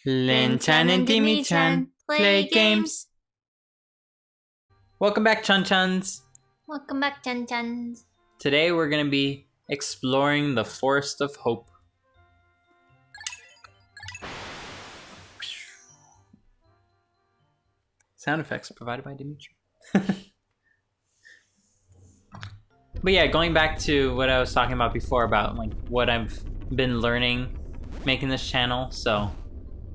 Linh-chan and Dimi-chan play games. Welcome back, Chun-chuns. Welcome back, Chun-chuns. Today we're going to be exploring the Forest of Hope. Sound effects provided by Dimitri. But yeah, going back to what I was talking about before about like what I've been learning making this channel. So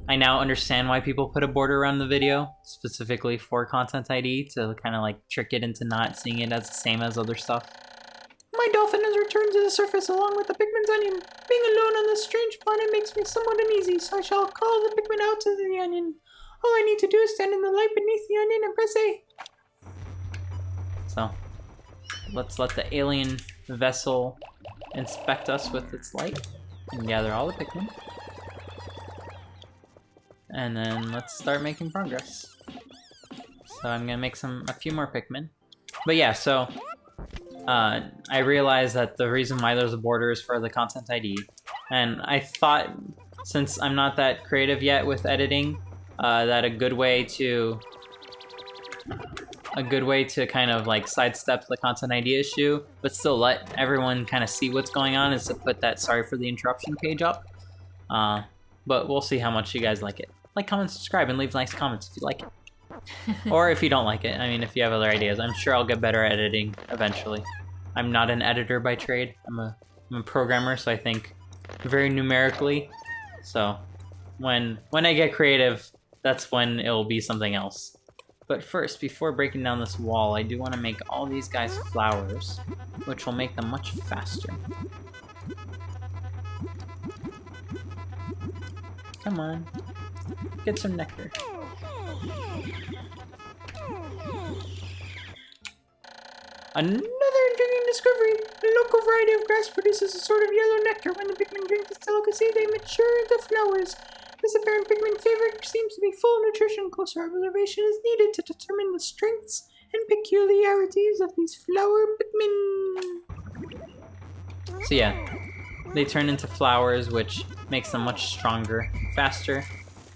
I now understand why people put a border around the video, specifically for Content ID, to kind of like trick it into not seeing it as the same as other stuff. My dolphin has returned to the surface along with the Pikmin's onion. Being alone on this strange planet makes me somewhat uneasy, so I shall call the Pikmin out to the onion. All I need to do is stand in the light beneath the onion and press A. So, let's let the alien vessel inspect us with its light and gather all the Pikmin. And then let's start making progress. So I'm gonna make a few more Pikmin. But yeah, so I realized that the reason why there's a border is for the Content ID. And I thought, since I'm not that creative yet with editing, that a good way to kind of like sidestep the Content ID issue, but still let everyone kind of see what's going on, is to put that sorry for the interruption page up. But we'll see how much you guys like it. Like, comment, subscribe, and leave nice comments if you like it. Or if you don't like it, I mean, if you have other ideas. I'm sure I'll get better at editing eventually. I'm not an editor by trade. I'm a programmer, so I think very numerically. So when I get creative, that's when it'll be something else. But first, before breaking down this wall, I do want to make all these guys flowers, which will make them much faster. Come on. Get some nectar. Another intriguing discovery! A local variety of grass produces a sort of yellow nectar. When the Pikmin drink this delicacy, they mature into flowers. This apparent Pikmin favorite seems to be full of nutrition. Closer observation is needed to determine the strengths and peculiarities of these flower Pikmin. So yeah, they turn into flowers, which makes them much stronger and faster.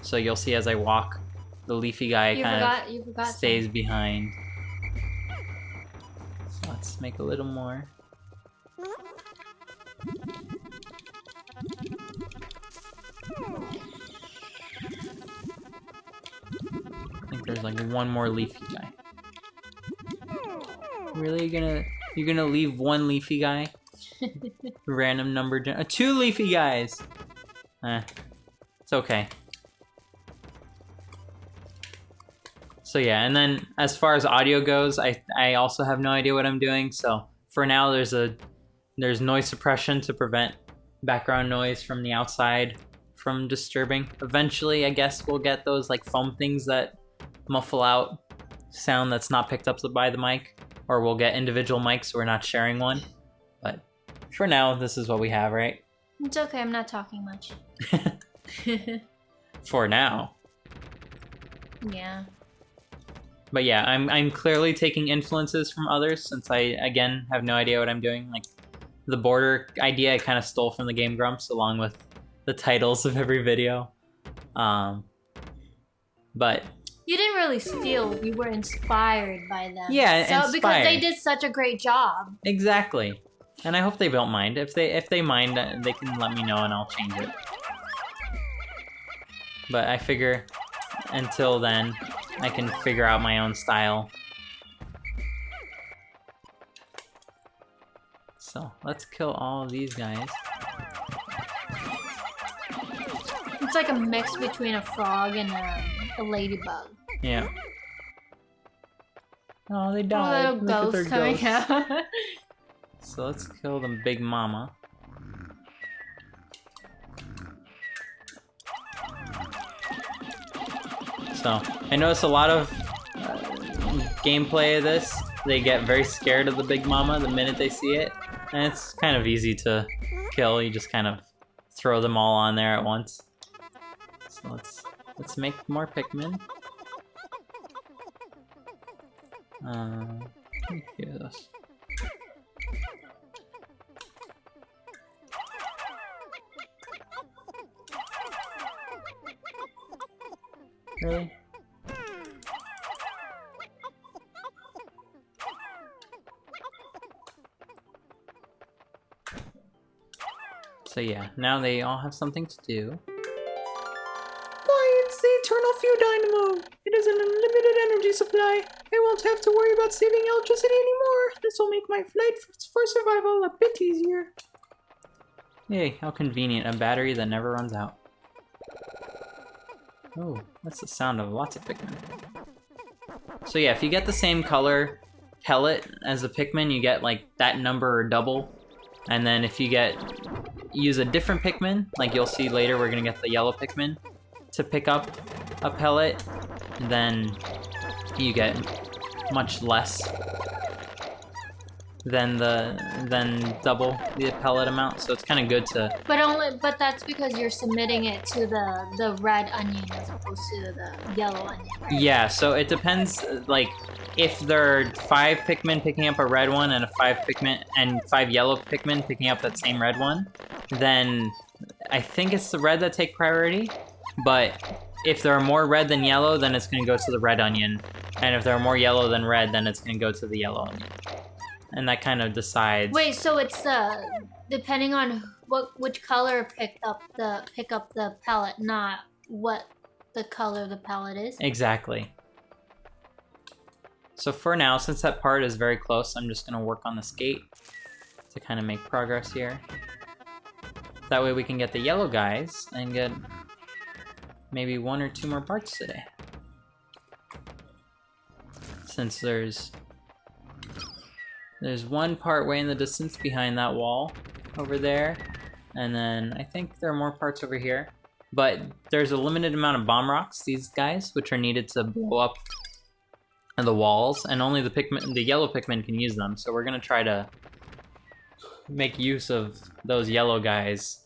So you'll see as I walk, the leafy guy kind of stays behind. So let's make a little more. I think there's like one more leafy guy. Really, you're gonna leave one leafy guy? Random number, two leafy guys. It's okay. So yeah, and then as far as audio goes, I also have no idea what I'm doing. So for now, there's noise suppression to prevent background noise from the outside from disturbing. Eventually, I guess we'll get those like foam things that muffle out sound that's not picked up by the mic, or we'll get individual mics so we're not sharing one. But for now, this is what we have, right? It's okay, I'm not talking much. For now. Yeah. But yeah, I'm clearly taking influences from others, since I, again, have no idea what I'm doing. Like, the border idea I kind of stole from the Game Grumps, along with the titles of every video. But you didn't really steal, you were inspired by them. Yeah, so inspired. Because they did such a great job. Exactly. And I hope they don't mind. If they mind, they can let me know and I'll change it. But I figure until then, I can figure out my own style. So let's kill all of these guys. It's like a mix between a frog and a ladybug. Yeah. Oh, they died. A little ghost coming out. So let's kill the big mama. So I notice a lot of gameplay of this, they get very scared of the big mama the minute they see it. And it's kind of easy to kill. You just kind of throw them all on there at once. So let's make more Pikmin. Let me hear this. Really? So yeah, now they all have something to do. Why, it's the Eternal Fuel Dynamo! It has an unlimited energy supply. I won't have to worry about saving electricity anymore. This will make my flight for survival a bit easier. Yay, how convenient, a battery that never runs out. Oh, that's the sound of lots of Pikmin. So yeah, if you get the same color pellet as the Pikmin, you get like that number or double. And then if you use a different Pikmin, like you'll see later we're gonna get the yellow Pikmin to pick up a pellet, then you get much less than double the pellet amount. So it's kind of good to. But that's because you're submitting it to the red onion as opposed to the yellow onion. Right? Yeah, so it depends. Like if there are 5 Pikmin picking up a red one and 5 yellow Pikmin picking up that same red one, then I think it's the red that take priority. But if there are more red than yellow, then it's going to go to the red onion. And if there are more yellow than red, then it's going to go to the yellow onion. And that kind of decides. Wait, so it's depending on which color pick up the palette, not what the color the palette is? Exactly. So for now, since that part is very close, I'm just going to work on the skate to kind of make progress here. That way we can get the yellow guys and get maybe 1 or 2 more parts today. Since there's one part way in the distance behind that wall over there, and then I think there are more parts over here. But there's a limited amount of bomb rocks, these guys, which are needed to blow up the walls, and only the yellow Pikmin can use them. So we're gonna try to make use of those yellow guys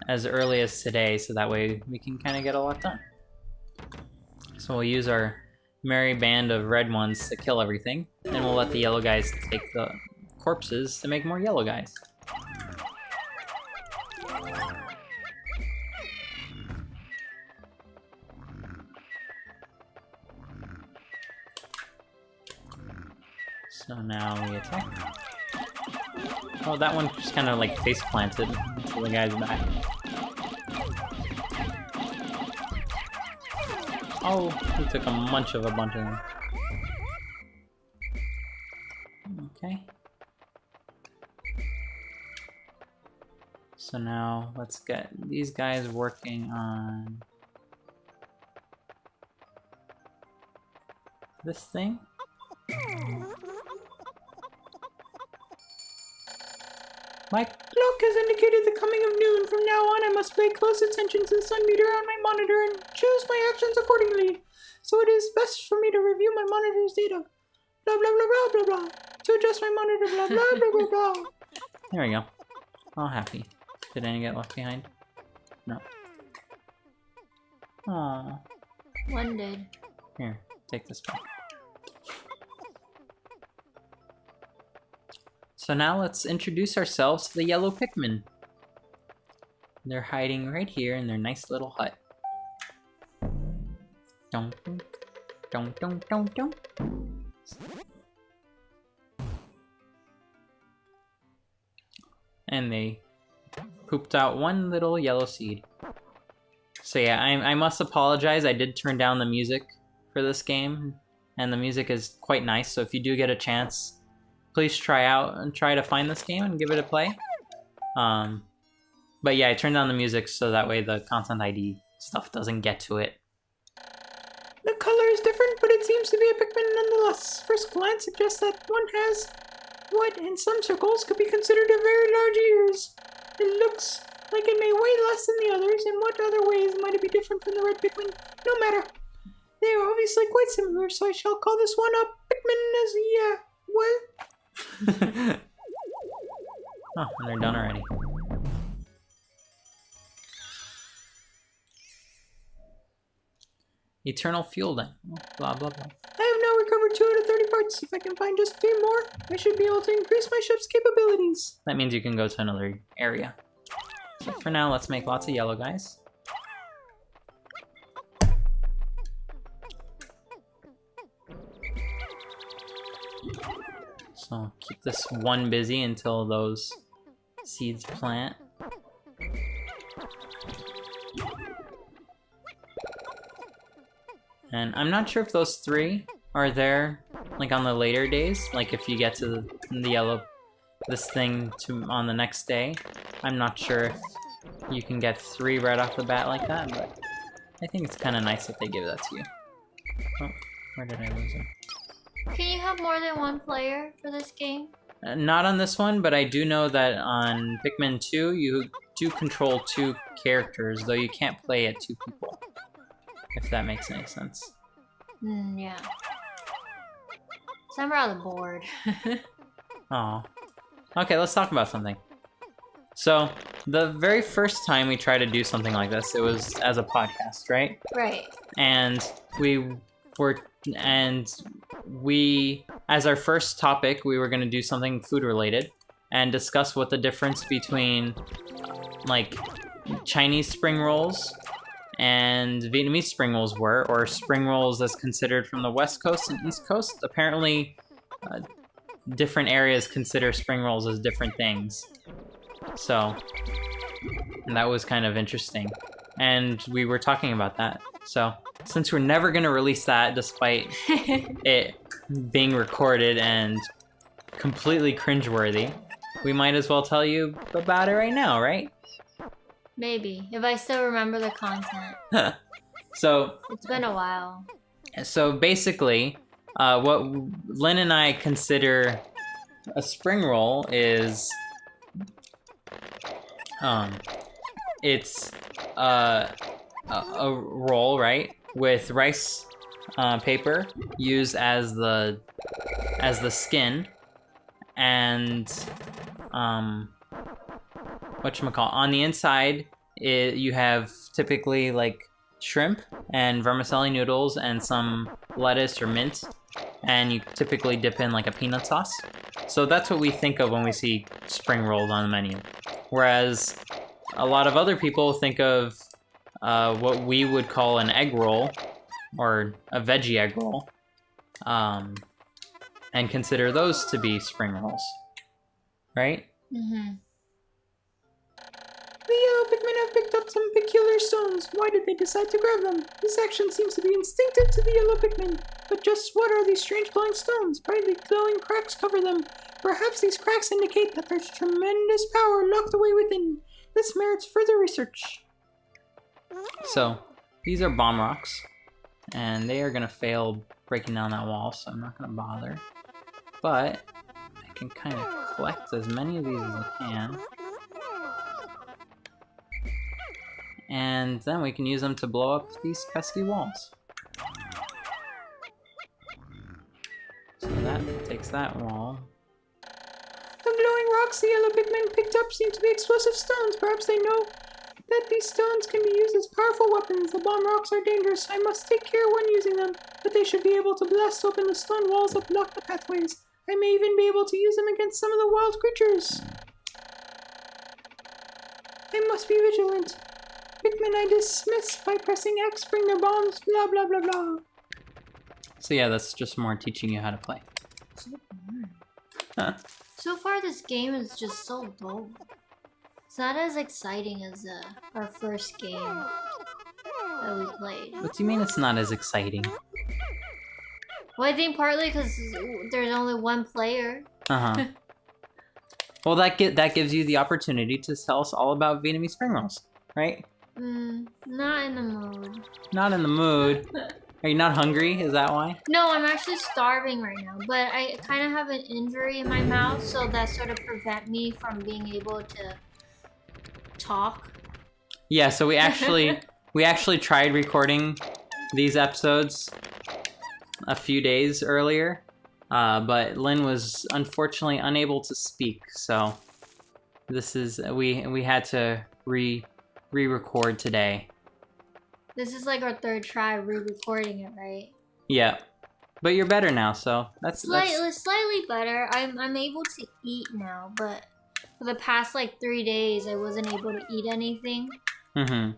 as early as today, so that way we can kind of get a lot done. So we'll use our merry band of red ones to kill everything, and we'll let the yellow guys take the corpses to make more yellow guys. So now we attack. Oh, that one just kind of like face planted into the guy's back. Oh, he took a bunch of them. Okay. So now let's get these guys working on this thing. My clock has indicated the coming of noon. From now on, I must pay close attention to the sun meter on my monitor and choose my actions accordingly. So it is best for me to review my monitor's data. Blah, blah, blah, blah, blah, blah. To adjust my monitor, blah, blah, blah, blah, blah. There we go. All happy. Did any get left behind? No. Aww. One did. Here, take this back. So now let's introduce ourselves to the yellow Pikmin. They're hiding right here in their nice little hut. Dun, dun, dun, dun, dun, dun. And they pooped out one little yellow seed. So yeah, I must apologize. I did turn down the music for this game, and the music is quite nice. So if you do get a chance, please try to find this game and give it a play. But yeah, I turned down the music so that way the content ID stuff doesn't get to it. The color is different, but it seems to be a Pikmin nonetheless. First glance suggests that one has what, in some circles, could be considered a very large ears. It looks like it may weigh less than the others. In what other ways might it be different from the red Pikmin? No matter. They are obviously quite similar, so I shall call this one a Pikmin as what? Oh, and they're done already. Eternal fuel then. Blah, blah, blah. I have now recovered 2 out of 30 parts. If I can find just 3 more, I should be able to increase my ship's capabilities. That means you can go to another area. So for now, let's make lots of yellow guys. So keep this one busy until those seeds plant. And I'm not sure if those 3 are there, like on the later days. Like if you get to the yellow, this thing on the next day. I'm not sure if you can get 3 right off the bat like that, but I think it's kind of nice that they give that to you. Oh, where did I lose it? Can you have more than one player for this game? Not on this one, but I do know that on Pikmin 2, you do control 2 characters, though you can't play at 2 people. If that makes any sense. Yeah. So I'm rather bored. Oh. Okay, let's talk about something. So, the very first time we tried to do something like this, it was as a podcast, right? Right. And we, as our first topic, we were going to do something food related and discuss what the difference between, like, Chinese spring rolls and Vietnamese spring rolls were, or spring rolls as considered from the West Coast and East Coast. Apparently, different areas consider spring rolls as different things. So, and that was kind of interesting. And we were talking about that. So, since we're never going to release that, despite it being recorded and completely cringeworthy, we might as well tell you about it right now, right? Maybe, if I still remember the content. So, It's been a while. So basically, what Lynn and I consider a spring roll is, it's a roll, right, with rice paper used as the skin, and whatchamacallit, on the inside you have typically like shrimp and vermicelli noodles and some lettuce or mint, and you typically dip in like a peanut sauce. So that's what we think of when we see spring rolls on the menu. Whereas a lot of other people think of what we would call an egg roll or a veggie egg roll, and consider those to be spring rolls, right? Mm-hmm. The yellow Pikmin have picked up some peculiar stones. Why did they decide to grab them? This action seems to be instinctive to the yellow Pikmin. But just what are these strange glowing stones? Brightly glowing cracks cover them. Perhaps these cracks indicate that there's tremendous power locked away within. This merits further research. So, these are bomb rocks, and they are going to fail breaking down that wall, so I'm not going to bother. But I can kind of collect as many of these as I can. And then we can use them to blow up these pesky walls. So that takes that wall. The glowing rocks the yellow Pikmin picked up seem to be explosive stones. Perhaps they know that these stones can be used as powerful weapons. The bomb rocks are dangerous. I must take care when using them, but they should be able to blast open the stone walls that block the pathways. I may even be able to use them against some of the wild creatures. I must be vigilant. Pikmin I dismiss by pressing X, bring their bombs, blah blah blah blah. So yeah, that's just more teaching you how to play. So far, this game is just so dull. It's not as exciting as our first game that we played. What do you mean it's not as exciting? Well, I think partly because there's only one player. Uh-huh. Well, that gives you the opportunity to tell us all about Vietnamese spring rolls, right? Not in the mood. Not in the mood. Are you not hungry? Is that why? No, I'm actually starving right now, but I kind of have an injury in my mouth, so that sort of prevent me from being able to talk. Yeah, so we actually tried recording these episodes a few days earlier, but Lynn was unfortunately unable to speak, so this is we had to re-record today. This is like our third try re-recording it, right? Yeah, but you're better now, so that's slightly better. I'm able to eat now, but for the past like 3 days, I wasn't able to eat anything. Mm-hmm.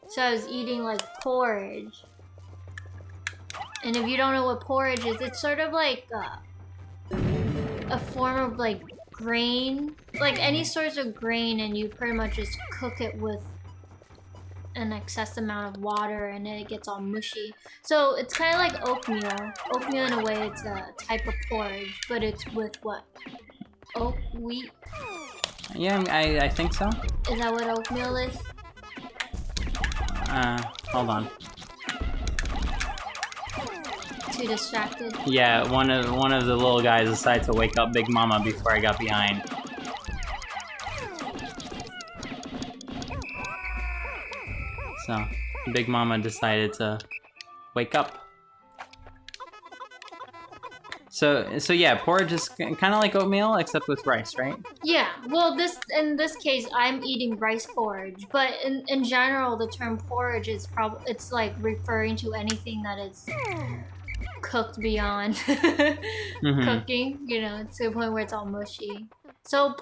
So I was eating like porridge. And if you don't know what porridge is, it's sort of like a form of like grain, like any sorts of grain, and you pretty much just cook it with an excess amount of water, and it gets all mushy. So it's kind of like oatmeal. Oatmeal in a way, it's a type of porridge, but it's with what? Oat wheat? Yeah, I think so. Is that what oatmeal is? Hold on. Too distracted. Yeah, one of the little guys decided to wake up Big Mama before I got behind. So, Big Mama decided to wake up. So yeah, porridge is kind of like oatmeal except with rice, right? Yeah, well, in this case, I'm eating rice porridge, but in general, the term porridge is it's like referring to anything that is cooked beyond cooking, you know, to the point where it's all mushy. So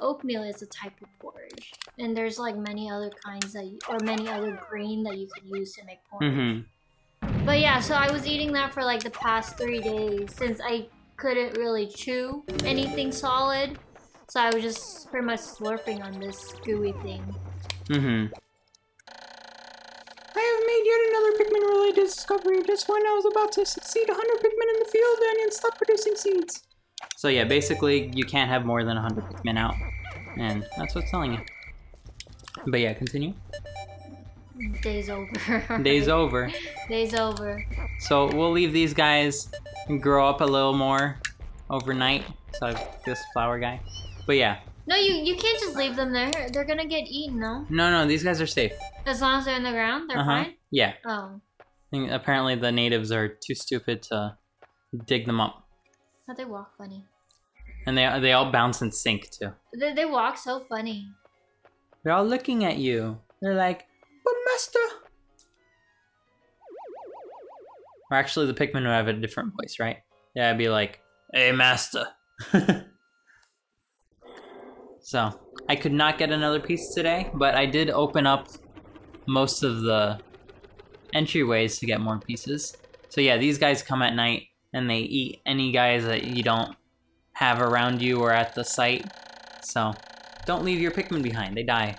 oatmeal is a type of porridge, and there's like many other kinds or many other grain that you could use to make porridge. But yeah, so I was eating that for like the past 3 days since I couldn't really chew anything solid. So I was just pretty much slurping on this gooey thing. I have made yet another Pikmin-related discovery just when I was about to succeed 100 Pikmin in the field and stop producing seeds. So yeah, basically you can't have more than 100 Pikmin out, and that's what's telling you. But yeah, continue. Day's over. Day's over. Day's over. So we'll leave these guys grow up a little more overnight. So this flower guy. But yeah. No, you can't just leave them there. They're gonna get eaten, no? No, these guys are safe. As long as they're in the ground, they're fine? Yeah. Oh. And apparently the natives are too stupid to dig them up. But they walk funny. And they all bounce and sink too. They walk so funny. They're all looking at you. They're like, But master... or actually the Pikmin would have a different voice, right? Yeah, it'd be like, hey master. So, I could not get another piece today, but I did open up most of the entryways to get more pieces. So yeah, these guys come at night, and they eat any guys that you don't have around you or at the site. So, don't leave your Pikmin behind, they die.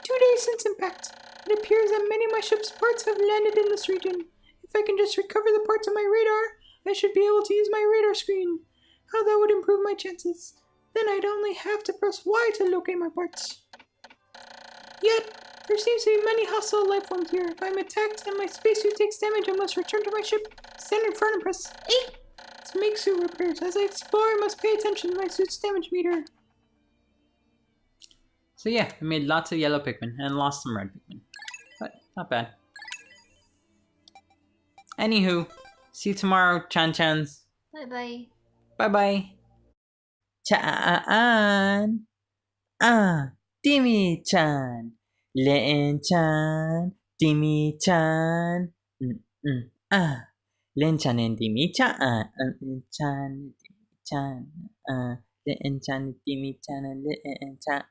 2 days since impact. It appears that many of my ship's parts have landed in this region. If I can just recover the parts on my radar, I should be able to use my radar screen. How that would improve my chances. Then I'd only have to press Y to locate my parts. Yet, there seems to be many hostile life forms here. If I'm attacked and my spacesuit takes damage, I must return to my ship, stand in front and press A to make suit repairs. As I explore, I must pay attention to my suit's damage meter. So yeah, I made lots of yellow Pikmin and lost some red Pikmin. But not bad. Anywho, see you tomorrow, Chan-chans. Bye-bye. Bye-bye. Chan. Dimi-chan. Linh-chan. Dimi-chan. Linh-chan and Dimi-chan. Linh-chan and Dimi-chan. Linh-chan and Dimi-chan and Linh-chan.